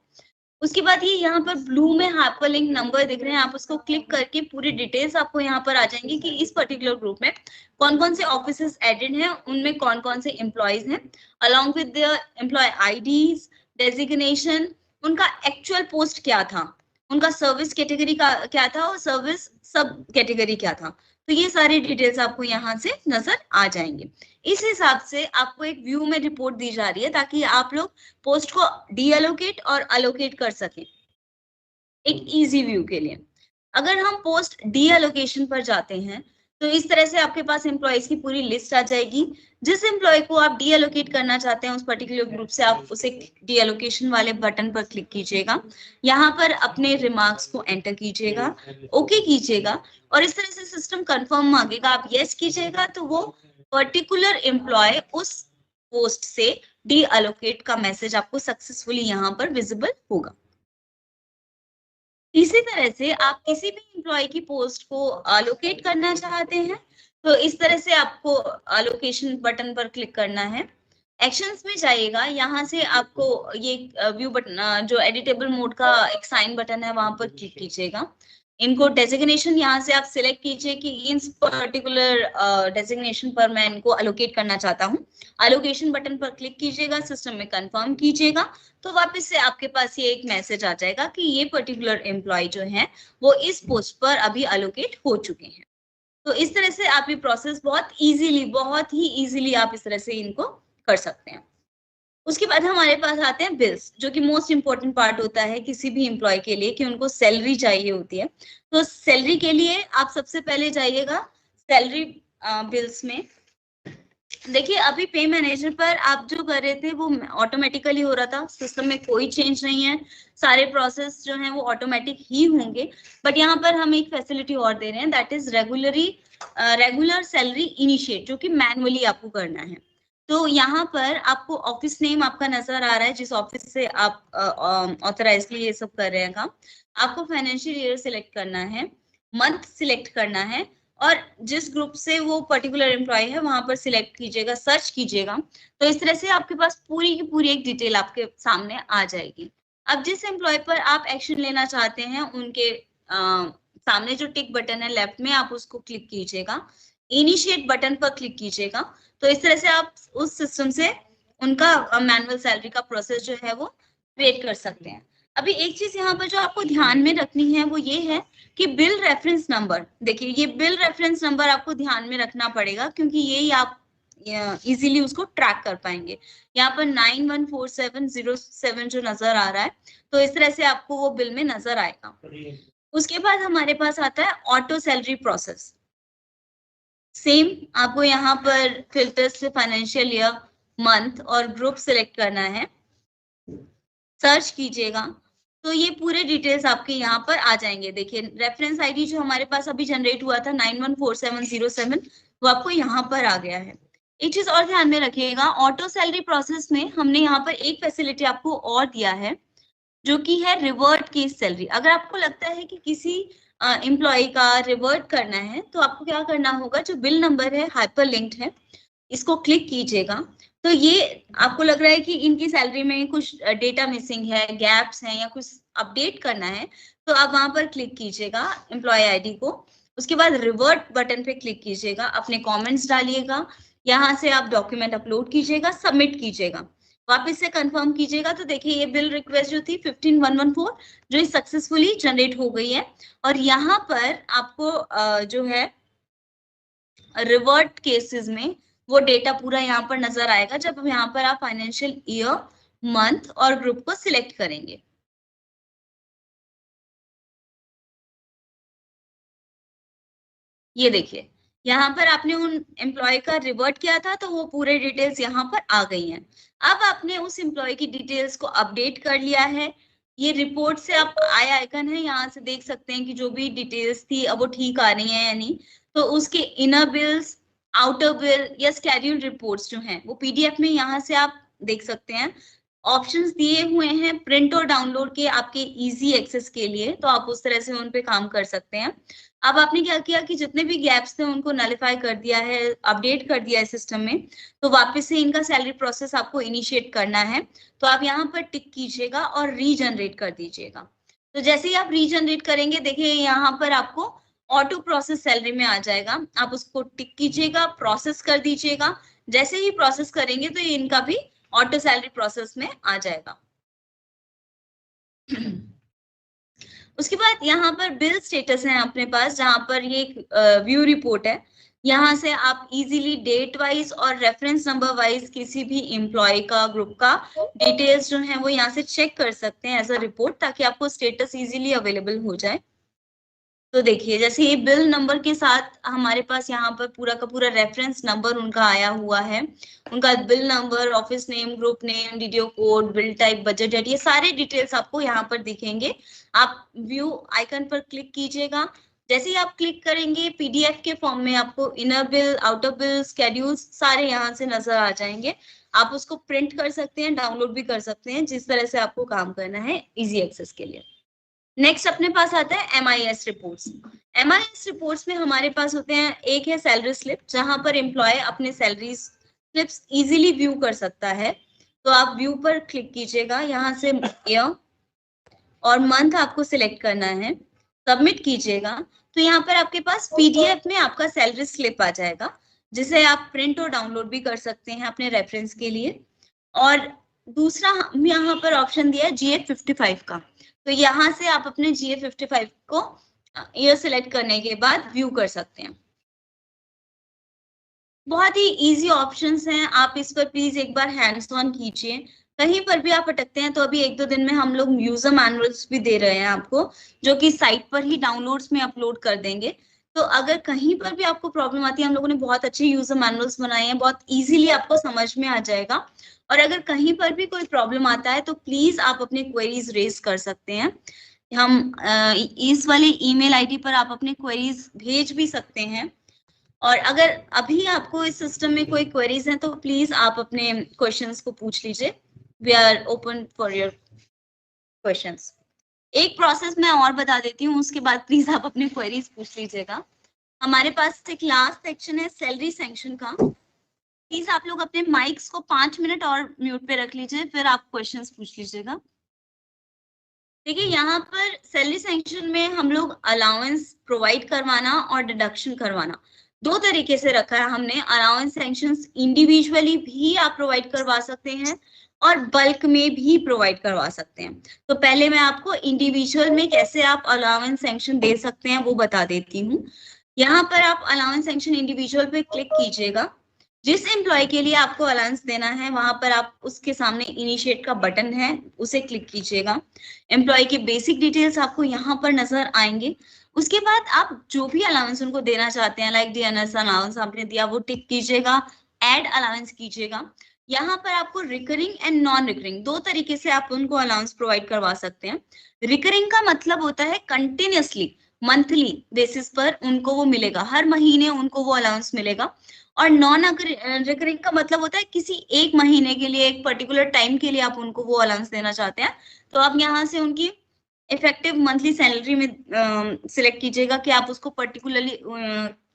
उसके बाद ये यहाँ पर ब्लू में हाइपरलिंक नंबर दिख रहे हैं, आप उसको क्लिक करके पूरी डिटेल्स आपको यहाँ पर आ जाएंगी कि इस पर्टिकुलर ग्रुप में कौन कौन से ऑफिसेस एडेड हैं, उनमें कौन कौन से एम्प्लॉयज हैं, along with the employee IDs, designation, उनका एक्चुअल पोस्ट क्या था, उनका सर्विस कैटेगरी का क्या था और सर्विस सब कैटेगरी क्या था। तो ये सारी डिटेल्स आपको यहाँ से नजर आ जाएंगे। इस हिसाब से आपको एक व्यू में रिपोर्ट दी जा रही है ताकि आप लोग पोस्ट को डीएलोकेट और अलोकेट कर सकें एक इजी व्यू के लिए। अगर हम पोस्ट डीएलोकेशन पर जाते हैं तो इस तरह से आपके पास एम्प्लॉयज की पूरी लिस्ट आ जाएगी। जिस एम्प्लॉय को आप डीएलोकेट करना चाहते हैं उस पर्टिकुलर ग्रुप से आप उसे डीएलोकेशन वाले बटन पर क्लिक कीजिएगा, यहाँ पर अपने रिमार्क्स को एंटर कीजिएगा, ओके कीजिएगा और इस तरह से सिस्टम कंफर्म मांगेगा, आप यस कीजिएगा तो वो पर्टिकुलर एम्प्लॉय उस पोस्ट से डीएलोकेट का मैसेज आपको सक्सेसफुली यहाँ पर विजिबल होगा। इसी तरह से आप किसी भी एम्प्लॉय की पोस्ट को अलोकेट करना चाहते हैं तो इस तरह से आपको अलोकेशन बटन पर क्लिक करना है, एक्शंस में जाइएगा, यहाँ से आपको ये व्यू बटन जो एडिटेबल मोड का एक साइन बटन है वहां पर क्लिक कीजिएगा। इनको डेजिग्नेशन यहाँ से आप सिलेक्ट कीजिए कि इस पर्टिकुलर डेजिग्नेशन पर मैं इनको अलोकेट करना चाहता हूँ, अलोकेशन बटन पर क्लिक कीजिएगा, सिस्टम में कंफर्म कीजिएगा तो वापस से आपके पास ये एक मैसेज आ जाएगा कि ये पर्टिकुलर एम्प्लॉय जो है वो इस पोस्ट पर अभी अलोकेट हो चुके हैं। तो इस तरह से आप ये प्रोसेस बहुत ही इजीली आप इस तरह से इनको कर सकते हैं। उसके बाद हमारे पास आते हैं बिल्स, जो कि मोस्ट इंपॉर्टेंट पार्ट होता है किसी भी एम्प्लॉय के लिए कि उनको सैलरी चाहिए होती है। तो सैलरी के लिए आप सबसे पहले जाइएगा सैलरी बिल्स में। देखिए अभी पे मैनेजर पर आप जो कर रहे थे वो ऑटोमेटिकली हो रहा था, सिस्टम में कोई चेंज नहीं है, सारे प्रोसेस जो हैं वो ऑटोमेटिक ही होंगे। बट यहाँ पर हम एक फैसिलिटी और दे रहे हैं, that is regular salary initiate, जो कि मैनुअली आपको करना है। तो यहाँ पर आपको ऑफिस नेम आपका नजर आ रहा है, जिस ऑफिस से आप ऑथराइजली ये सब कर रहे हैं काम। आपको फाइनेंशियल ईयर सिलेक्ट करना है, मंथ सिलेक्ट करना है और जिस ग्रुप से वो पर्टिकुलर एम्प्लॉय है वहां पर सिलेक्ट कीजिएगा, सर्च कीजिएगा। तो इस तरह से आपके पास पूरी की पूरी एक डिटेल आपके सामने आ जाएगी। अब जिस एम्प्लॉय पर आप एक्शन लेना चाहते हैं उनके सामने जो टिक बटन है लेफ्ट में, आप उसको क्लिक कीजिएगा, इनिशिएट बटन पर क्लिक कीजिएगा। तो इस तरह से आप उस सिस्टम से उनका मैनुअल सैलरी का प्रोसेस जो है वो क्रिएट कर सकते हैं। अभी एक चीज यहाँ पर जो आपको ध्यान में रखनी है वो ये है कि बिल रेफरेंस नंबर, देखिए ये बिल रेफरेंस नंबर आपको ध्यान में रखना पड़ेगा क्योंकि यही आप इजीली उसको ट्रैक कर पाएंगे। यहाँ पर 914707 जो नजर आ रहा है तो इस तरह से आपको वो बिल में नजर आएगा। उसके बाद हमारे पास आता है ऑटो सैलरी प्रोसेस। सेम आपको यहाँ पर फिल्टर से फाइनेंशियल ईयर, मंथ और ग्रुप सिलेक्ट करना है, सर्च कीजिएगा तो ये पूरे डिटेल्स आपके यहाँ पर आ जाएंगे। देखिए रेफरेंस आईडी जो हमारे पास अभी जनरेट हुआ था 914707 वो आपको यहाँ पर आ गया है। एक चीज और ध्यान में रखिएगा, ऑटो सैलरी प्रोसेस में हमने यहाँ पर एक फैसिलिटी आपको और दिया है जो कि है रिवर्ट केस सैलरी। अगर आपको लगता है कि किसी एम्प्लॉय का रिवर्ट करना है तो आपको क्या करना होगा, जो बिल नंबर है हाइपर लिंक्ड है, इसको क्लिक कीजिएगा। तो ये आपको लग रहा है कि इनकी सैलरी में कुछ डेटा मिसिंग है, गैप्स हैं या कुछ अपडेट करना है, तो आप वहां पर क्लिक कीजिएगा एम्प्लॉय आईडी को। उसके बाद रिवर्ट बटन पे क्लिक कीजिएगा, अपने कमेंट्स डालिएगा, यहाँ से आप डॉक्यूमेंट अपलोड कीजिएगा, सबमिट कीजिएगा, वापस से कंफर्म कीजिएगा। तो देखिए ये बिल रिक्वेस्ट जो थी 15114 जो सक्सेसफुली जनरेट हो गई है। और यहाँ पर आपको जो है रिवर्ट केसेस में वो डेटा पूरा यहाँ पर नजर आएगा जब यहाँ पर आप फाइनेंशियल ईयर, मंथ और ग्रुप को सिलेक्ट करेंगे। ये देखिए यहाँ पर आपने उन एम्प्लॉय का रिवर्ट किया था तो वो पूरे डिटेल्स यहाँ पर आ गई हैं। अब आपने उस एम्प्लॉय की डिटेल्स को अपडेट कर लिया है, ये रिपोर्ट से आप आई आइकन है यहाँ से देख सकते हैं कि जो भी डिटेल्स थी अब वो ठीक आ रही है या नहीं। तो उसके इनर बिल्स, आउटर बिल या स्केड्यूल रिपोर्ट्स जो हैं वो पीडीएफ में यहाँ से आप देख सकते हैं। ऑप्शंस दिए हुए हैं प्रिंट और डाउनलोड के आपके इजी एक्सेस के लिए, तो आप उस तरह से उन पे काम कर सकते हैं। अब आपने क्या किया कि जितने भी गैप्स थे उनको नलिफाई कर दिया है, अपडेट कर दिया है सिस्टम में, तो वापस से इनका सैलरी प्रोसेस आपको इनिशिएट करना है। तो आप यहाँ पर टिक कीजिएगा और रीजनरेट कर दीजिएगा। तो जैसे ही आप रीजनरेट करेंगे, देखिए यहाँ पर आपको ऑटो प्रोसेस सैलरी में आ जाएगा, आप उसको टिक कीजिएगा, प्रोसेस कर दीजिएगा। जैसे ही प्रोसेस करेंगे तो ये इनका भी ऑटो सैलरी प्रोसेस में आ जाएगा। उसके बाद यहाँ पर बिल स्टेटस है अपने पास, जहां पर ये व्यू रिपोर्ट है। यहाँ से आप इजीली डेट वाइज और रेफरेंस नंबर वाइज किसी भी एम्प्लॉय का, ग्रुप का डिटेल्स जो है वो यहाँ से चेक कर सकते हैं एज अ रिपोर्ट, ताकि आपको स्टेटस इजीली अवेलेबल हो जाए। तो देखिए जैसे ये बिल नंबर के साथ हमारे पास यहाँ पर पूरा का पूरा रेफरेंस नंबर उनका आया हुआ है, उनका bill number, office name, group name, DDO code, bill type, budget date, ये सारे डिटेल्स आपको यहाँ पर दिखेंगे। आप व्यू आइकन पर क्लिक कीजिएगा। जैसे ही आप क्लिक करेंगे पीडीएफ के फॉर्म में आपको inner bill, outer bill, schedule सारे यहाँ से नजर आ जाएंगे। आप उसको प्रिंट कर सकते हैं, डाउनलोड भी कर सकते हैं, जिस तरह से आपको काम करना है इजी एक्सेस के लिए। नेक्स्ट अपने पास आता है MIS रिपोर्ट्स। MIS रिपोर्ट्स में हमारे पास होते हैं, एक है सैलरी स्लिप, जहां पर एम्प्लॉय अपने सैलरी स्लिप्स इजीली व्यू कर सकता है। तो आप व्यू पर क्लिक कीजिएगा, यहाँ से ईयर और मंथ आपको सिलेक्ट करना है, सबमिट कीजिएगा। तो यहाँ पर आपके पास PDF में आपका सैलरी स्लिप आ जाएगा, जिसे आप प्रिंट और डाउनलोड भी कर सकते हैं अपने रेफरेंस के लिए। और दूसरा यहाँ पर ऑप्शन दिया है GF55 का, तो यहाँ से आप अपने GF55 को ईयर सिलेक्ट करने के बाद व्यू कर सकते हैं। बहुत ही इजी ऑप्शंस हैं, आप इस पर प्लीज एक बार हैंड्स ऑन कीजिए। कहीं पर भी आप अटकते हैं तो अभी 1-2 दिन में हम लोग यूजर मैनुअल्स भी दे रहे हैं आपको, जो कि साइट पर ही डाउनलोड्स में अपलोड कर देंगे। तो अगर कहीं पर भी आपको प्रॉब्लम आती है, हम लोगों ने बहुत अच्छे यूजर मैनुअल्स बनाए हैं, बहुत इजीली आपको समझ में आ जाएगा। और अगर कहीं पर भी कोई प्रॉब्लम आता है तो प्लीज आप अपने क्वेरीज रेज कर सकते हैं। हम इस वाले ईमेल आईडी पर आप अपने क्वेरीज भेज भी सकते हैं। और अगर अभी आपको इस सिस्टम में कोई क्वेरीज हैं तो प्लीज आप अपने क्वेश्चंस को पूछ लीजिए। We are open for your questions. एक प्रोसेस मैं और बता देती हूँ, उसके बाद प्लीज आप अपने क्वेरीज पूछ लीजिएगा। हमारे पास एक लास्ट सेक्शन है सैलरी सैंक्शन का। प्लीज आप लोग अपने माइक्स को 5 मिनट और म्यूट पे रख लीजिए, फिर आप क्वेश्चंस पूछ लीजिएगा। देखिए यहाँ पर सैलरी सैंक्शन में हम लोग अलाउंस प्रोवाइड करवाना और डिडक्शन करवाना दो तरीके से रखा है हमने। अलाउंस सैंक्शंस इंडिविजुअली भी आप प्रोवाइड करवा सकते हैं और बल्क में भी प्रोवाइड करवा सकते हैं। तो पहले मैं आपको इंडिविजुअल में कैसे आप अलाउंस सैंक्शन दे सकते हैं वो बता देती हूँ। यहाँ पर आप अलाउंस सैंक्शन इंडिविजुअल पे क्लिक कीजिएगा। जिस एम्प्लॉय के लिए आपको अलाउंस देना है वहां पर आप उसके सामने इनिशिएट का बटन है, उसे क्लिक कीजिएगा। एम्प्लॉय की बेसिक डिटेल्स आपको यहाँ पर नजर आएंगे। उसके बाद आप जो भी अलाउंस उनको देना चाहते हैं, लाइक DNS अलाउंस आपने दिया, वो टिक कीजिएगा, ऐड अलाउंस कीजिएगा। यहाँ पर आपको रिकरिंग एंड नॉन रिकरिंग दो तरीके से आप उनको अलाउंस प्रोवाइड करवा सकते हैं। रिकरिंग का मतलब होता है कंटिन्यूअसली मंथली बेसिस पर उनको वो मिलेगा, हर महीने उनको वो अलाउंस मिलेगा। और नॉन रिकरिंग का मतलब होता है किसी एक महीने के लिए, एक पर्टिकुलर टाइम के लिए आप उनको वो अलाउंस देना चाहते हैं। तो आप यहाँ से उनकी इफेक्टिव मंथली सैलरी में सिलेक्ट कीजिएगा कि आप उसको पर्टिकुलरली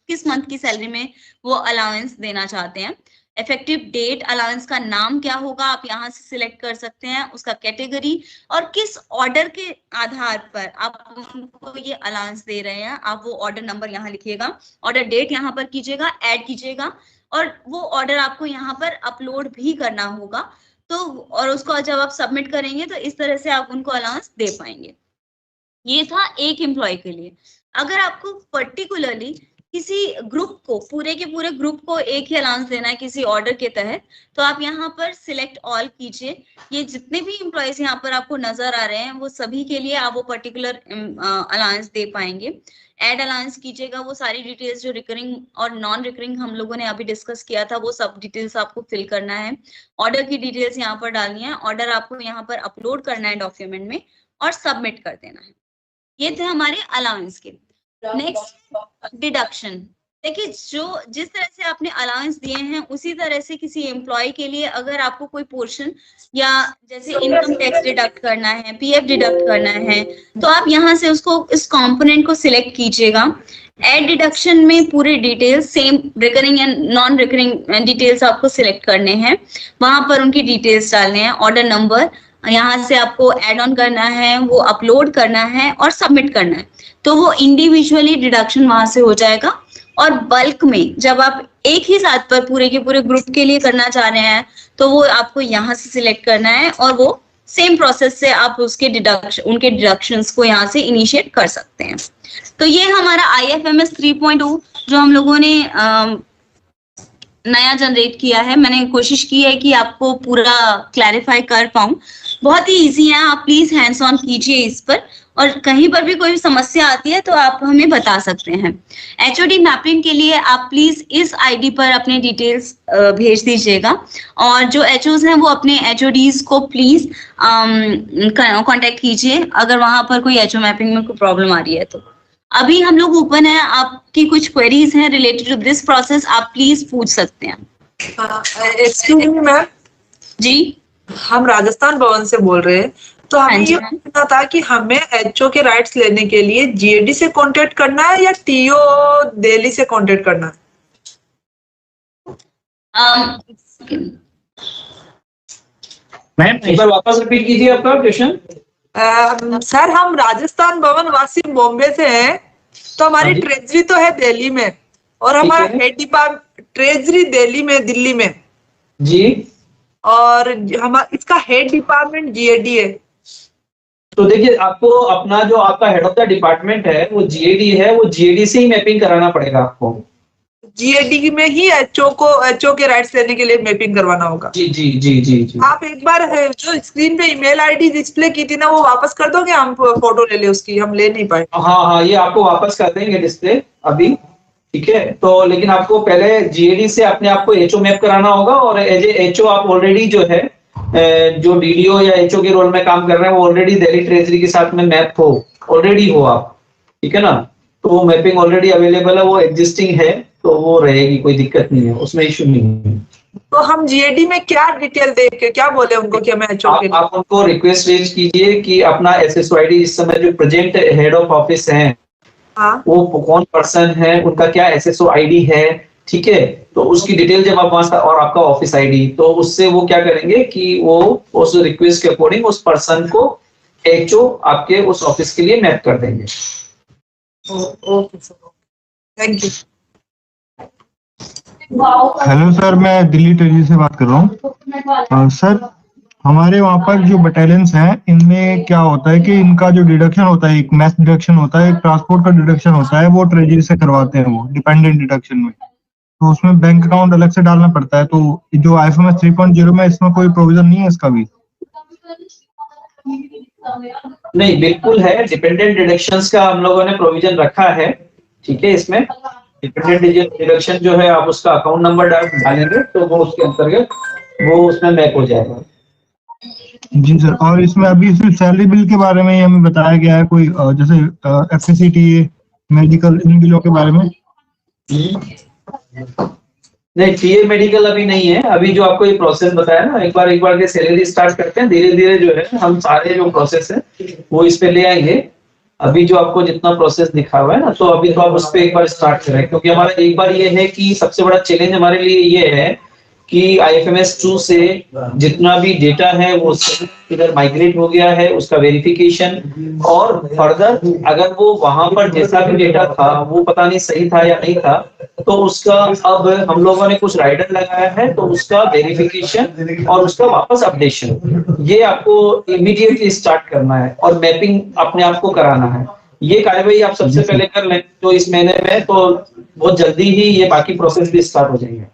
किस मंथ की सैलरी में वो अलाउंस देना चाहते हैं। इफेक्टिव डेट, अलाउंस का नाम क्या होगा आप यहाँ से सिलेक्ट कर सकते हैं, उसका कैटेगरी और किस ऑर्डर के आधार पर आप उनको ये अलाउंस दे रहे हैं। आप वो ऑर्डर नंबर यहाँ लिखिएगा, ऑर्डर डेट यहाँ पर कीजिएगा, ऐड कीजिएगा और वो ऑर्डर आपको यहाँ पर अपलोड भी करना होगा। तो और उसको जब आप सबमिट करेंगे तो इस तरह से आप उनको अलाउंस दे पाएंगे। ये था एक एम्प्लॉय के लिए। अगर आपको पर्टिकुलरली किसी ग्रुप को, पूरे के पूरे ग्रुप को एक ही अलाउंस देना है किसी ऑर्डर के तहत, तो आप यहाँ पर सिलेक्ट ऑल कीजिए। ये जितने भी एम्प्लॉयज यहाँ पर आपको नजर आ रहे हैं वो सभी के लिए आप वो पर्टिकुलर अलाउंस दे पाएंगे। एड अलाउंस कीजिएगा, वो सारी डिटेल्स जो रिकरिंग और नॉन रिकरिंग हम लोगों ने अभी डिस्कस किया था वो सब डिटेल्स आपको फिल करना है। ऑर्डर की डिटेल्स यहाँ पर डालनी है, ऑर्डर आपको यहाँ पर अपलोड करना है डॉक्यूमेंट में और सबमिट कर देना है। ये थे हमारे अलाउंस के। Next deduction. देखिए, जो जिस तरह से आपने अलाउंस दिए हैं उसी तरह से किसी एम्प्लॉय के लिए अगर आपको कोई पोर्शन या जैसे इनकम टैक्स डिडक्ट करना है, पीएफ डिडक्ट करना है, तो आप यहाँ से उसको इस कंपोनेंट को सिलेक्ट कीजिएगा। एड डिडक्शन में पूरे details same recurring and non recurring details आपको सिलेक्ट करने हैं, वहां पर उनकी डिटेल्स डालने हैं, ऑर्डर नंबर यहाँ से आपको एड ऑन करना है, वो अपलोड करना है और सबमिट करना है, तो वो इंडिविजुअली डिडक्शन वहां से हो जाएगा। और बल्क में जब आप एक ही साथ पर पूरे के पूरे ग्रुप के लिए करना चाह रहे हैं तो वो आपको यहाँ से सिलेक्ट करना है और वो सेम प्रोसेस से आप उसके उनके डिडक्शंस को यहाँ से इनिशिएट कर सकते हैं। तो ये हमारा IFMS 3.0 जो हम लोगों ने नया जनरेट किया है, मैंने कोशिश की है कि आपको पूरा क्लैरिफाई कर पाऊं। बहुत ही इजी है, आप प्लीज हैंड्स ऑन कीजिए इस पर, और कहीं पर भी कोई समस्या आती है तो आप हमें बता सकते हैं। HOD मैपिंग के लिए आप प्लीज इस ID पर अपने डिटेल्स भेज दीजिएगा, और जो HOs हैं वो अपने HODs को प्लीज कांटेक्ट कीजिए अगर वहां पर कोई HO मैपिंग में कोई प्रॉब्लम आ रही है तो। अभी हम लोग ओपन है, आपकी कुछ क्वेरीज हैं रिलेटेड टू दिस प्रोसेस, आप प्लीज पूछ सकते हैं। एक्सक्यूज मी मैम जी, हम राजस्थान भवन से बोल रहे हैं, तो हमें ये पूछना था कि हमें HO के राइट्स लेने के लिए GAD से कांटेक्ट करना है या TO दिल्ली से कांटेक्ट करना है? मैम एक बार वापस रिपीट कीजिए आपका क्वेश्चन। सर, हम राजस्थान भवन वासी बॉम्बे से हैं, तो हमारी ट्रेजरी तो है दिल्ली में और हमारा हेड डिपार्टमेंट ट्रेजरी दिल्ली में, दिल्ली में जी, और हमारा इसका हेड डिपार्टमेंट GAD है। तो देखिए, आपको अपना जो आपका हेड ऑफ द डिपार्टमेंट है वो GAD है, वो GAD से ही मैपिंग कराना पड़ेगा आपको। GAD में ही HO के राइट्स लेने के लिए मैपिंग करवाना होगा। जी जी जी जी जी। आप एक बार जो स्क्रीन पे ईमेल ID डिस्प्ले की थी ना, वो वापस कर दोगे? हम फोटो ले ले उसकी, हम ले नहीं पाए। हाँ, ये आपको वापस कर देंगे डिस्प्ले अभी, ठीक है। तो लेकिन आपको पहले GAD से अपने आप को HO मैप कराना होगा, और एज ए HO आप ऑलरेडी जो है जो DDO या HO के रोल में काम कर रहे हैं वो ऑलरेडी दिल्ली ट्रेजरी के साथ में मैप ऑलरेडी हो आप, ठीक है ना। तो वो मैपिंग ऑलरेडी अवेलेबल है, वो एग्जिस्टिंग है, तो वो रहेगी, कोई दिक्कत नहीं है उसमें, इशू नहीं है। तो हम GAD में क्या डिटेल देख के क्या बोले उनको कि हमें HO के लिए? आप उनको रिक्वेस्ट रेज कीजिए कि अपना SSO ID इस समय जो प्रेजेंट हेड ऑफ ऑफिस है वो कौन पर्सन है, उनका क्या SSO ID है, ठीक है। तो उसकी डिटेल जब आप वहां, और आपका ऑफिस ID, तो उससे वो क्या करेंगे कि वो उस रिक्वेस्ट के अकॉर्डिंग उस पर्सन को HO आपके उस ऑफिस के लिए मैप कर देंगे। Okay sir, thank you. Hello sir, मैं दिल्ली ट्रेजरी से बात कर रहा हूँ। सर, हमारे वहाँ पर जो बटालियंस हैं इनमें क्या होता है कि इनका जो डिडक्शन होता है, एक मैथ डिडक्शन होता है, एक ट्रांसपोर्ट का डिडक्शन होता है, वो ट्रेजरी से करवाते हैं, वो डिपेंडेंट डिडक्शन में। तो उसमें बैंक अकाउंट अलग से डालना पड़ता है। तो जो IFMS 3.0 में इसमें कोई प्रोविजन नहीं है इसका भी? नहीं, बिल्कुल है, डिपेंडेंट डिडक्शंस का हम लोगों ने प्रोविजन रखा है, ठीक है। इसमें डिपेंडेंट डिडक्शन जो है आप उसका अकाउंट नंबर डालेंगे तो वो उसके अंतर्गत वो उसमें मैप हो जाएगा। जी सर, और इसमें अभी सिर्फ सैलरी बिल के बारे में ही हमें बताया गया है, कोई जैसे FCCTA मेडिकल इन बिलों के बारे में? नहीं, टीए मेडिकल अभी नहीं है। अभी जो आपको ये प्रोसेस बताया ना, एक बार के सैलरी स्टार्ट करते हैं, धीरे धीरे जो है हम सारे जो प्रोसेस है वो इस पे ले आएंगे। अभी जो आपको जितना प्रोसेस दिखा हुआ है ना, तो अभी तो आप उस पर एक बार स्टार्ट करें, क्योंकि हमारा एक बार ये है कि सबसे बड़ा चैलेंज हमारे लिए ये है कि IFMS 2 से जितना भी डेटा है वो इधर माइग्रेट हो गया है, उसका वेरिफिकेशन, और फर्दर अगर वो वहां पर जैसा भी डेटा था वो पता नहीं सही था या नहीं था, तो उसका अब हम लोगों ने कुछ राइडर लगाया है, तो उसका वेरिफिकेशन और उसका वापस अपडेशन ये आपको इमीडिएटली स्टार्ट करना है, और मैपिंग अपने आप को कराना है। ये कार्यवाही आप सबसे पहले कर लें तो इस महीने में, तो बहुत जल्दी ही ये बाकी प्रोसेस भी स्टार्ट हो जाएंगे।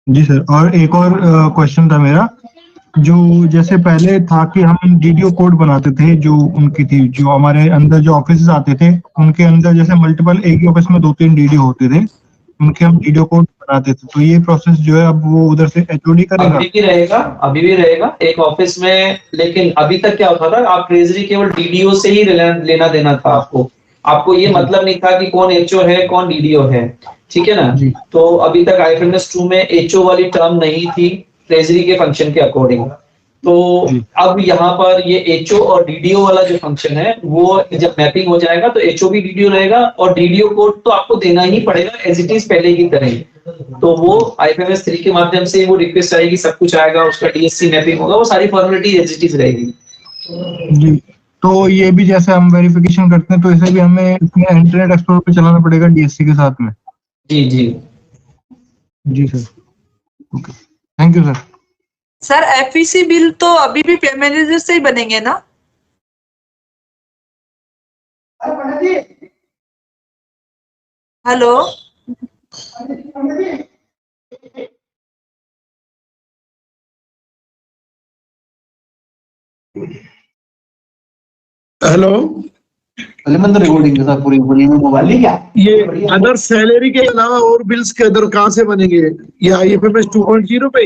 जी सर, और एक और क्वेश्चन था मेरा, जो जैसे पहले था कि हम DDO कोड बनाते थे, जो उनकी थी, जो हमारे अंदर जो ऑफिस आते थे उनके अंदर जैसे मल्टीपल, एक ही ऑफिस में 2-3 DDO होते थे, उनके हम DDO कोड बनाते थे। तो ये प्रोसेस जो है अब वो उधर से HOD करेगा? अभी भी रहेगा एक ऑफिस में, लेकिन अभी तक क्या होता था, आप ट्रेजरी केवल DDO से ही लेना देना था आपको ये मतलब नहीं था कि कौन HO है कौन DDO है। ठीक है ना। जी। तो अभी तक IFMS 2 में HO वाली टर्म नहीं थी ट्रेजरी के फंक्शन के अकॉर्डिंग। तो अब यहाँ पर ये HO और DDO वाला जो फंक्शन है वो जब मैपिंग हो जाएगा तो HO भी DDO रहेगा और DDO कोड तो आपको देना ही पड़ेगा एज इट इज पहले की तरह। तो वो IFMS 3 के माध्यम से वो रिक्वेस्ट आएगी, सब कुछ आएगा, उसका DSC मैपिंग होगा, वो सारी फॉर्मेलिटी एज इट इज रहेगी। जी। तो ये भी जैसे हम वेरिफिकेशन करते हैं तो इसे भी हमें इसमें इंटरनेट एक्सप्लोरर पे चलाना पड़ेगा DSC के साथ में। जी जी जी sir. Okay, thank you sir. Sir FEC bill तो अभी भी पे मैनेजर से ही बनेंगे ना? हेलो हेलो, रिकॉर्डिंग के साथ पूरी में मोबाइल नहीं क्या? ये अदर सैलरी के अलावा और बिल्स के अदर कहाँ से बनेंगे? ये IFMS 2.0 पे?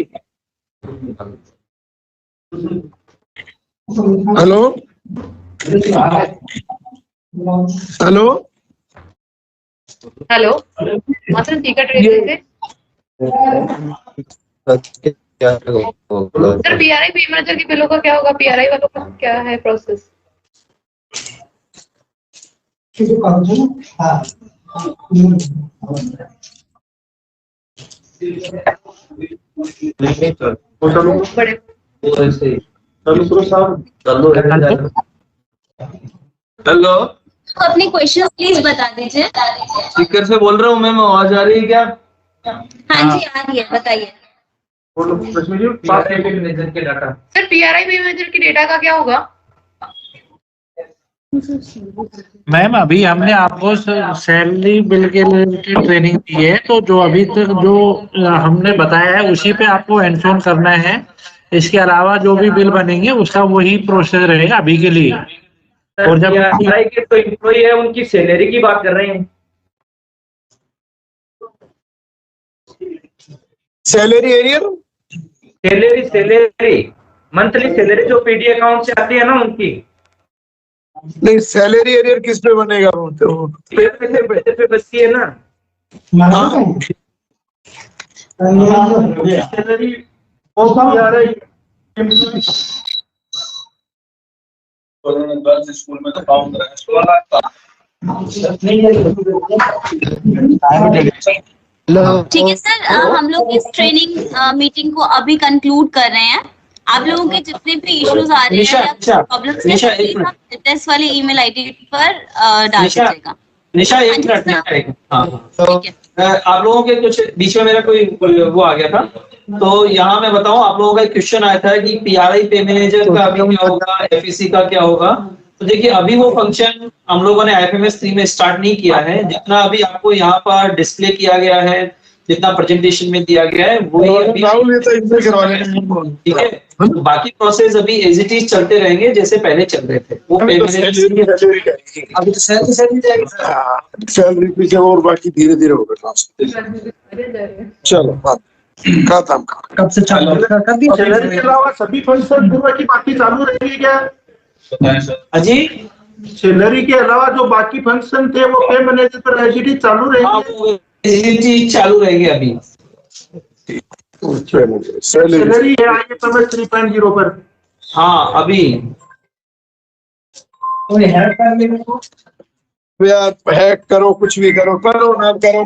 हेलो हेलो हेलो मात्र टीका ट्रेनिंग से सर PRI पे मैनेजर के बिलों का क्या होगा? PRI वालों का क्या है प्रोसेस? बड़े हेलो, तो अपने क्वेश्चन प्लीज बता दीजिए। स्पीकर से बोल रहा हूँ मैम, आवाज आ रही है क्या? हाँ जी आ रही है, बताइए। मैनेजर के डाटा सर PRI पे मैनेजर के डेटा का क्या होगा? मैम अभी हमने आपको सैलरी बिल के लिए ट्रेनिंग दी है, तो जो अभी तक जो हमने बताया है उसी पे आपको एंश्योर करना है। इसके अलावा जो भी बिल बनेंगे उसका वही प्रोसेस रहेगा अभी के लिए। और जब के तो एम्प्लॉई है उनकी सैलरी की बात कर रहे हैं। Salary arrear, salary monthly salary जो PD अकाउंट से आती है ना उनकी। नहीं सैलरी एरियर किस पे बनेगा? पैसे पे बचती है ना सैलरी। स्कूल में तो काम ठीक है सर, हम लोग इस ट्रेनिंग मीटिंग को अभी कंक्लूड कर रहे हैं। आप लोगों के जितने भी इश्यूज आ रहे हैं या प्रॉब्लम्स हैं टेस्ट वाली ईमेल आईडी पर डाल दीजिएगा। निशा एक मिनट। हाँ ठीक है। आप लोगों के कुछ बीच में मेरा कोई वो आ गया था, तो यहाँ मैं बताऊं आप लोगों का एक क्वेश्चन आया था कि PRI पे मैनेजर का अभी क्या होगा, FEC का क्या होगा। तो देखिए अभी वो फंक्शन हम लोगों ने IFMS 3 में स्टार्ट नहीं किया है। जितना अभी आपको यहाँ पर डिस्प्ले किया गया है, जितना प्रेजेंटेशन में दिया गया है वही अभी, ठीक है। बाकी प्रोसेस अभी एज इट इज चलते रहेंगे जैसे पहले चल रहे थे। वो अभी तो सैलरी पीछे और बाकी धीरे धीरे होगा। चलो बात कब से चालू सैलरी के अलावा सभी फंक्शन की बाकी चालू रहेंगे क्या? अजी सैलरी के अलावा जो बाकी फंक्शन थे वो पे मैनेजर पर एज इट इज चालू रहेंगे? चालू रहेंगे अभी। सैलरी है IFMS 3.0 पर। हाँ अभी यार हैक करो, कुछ भी करो ना करो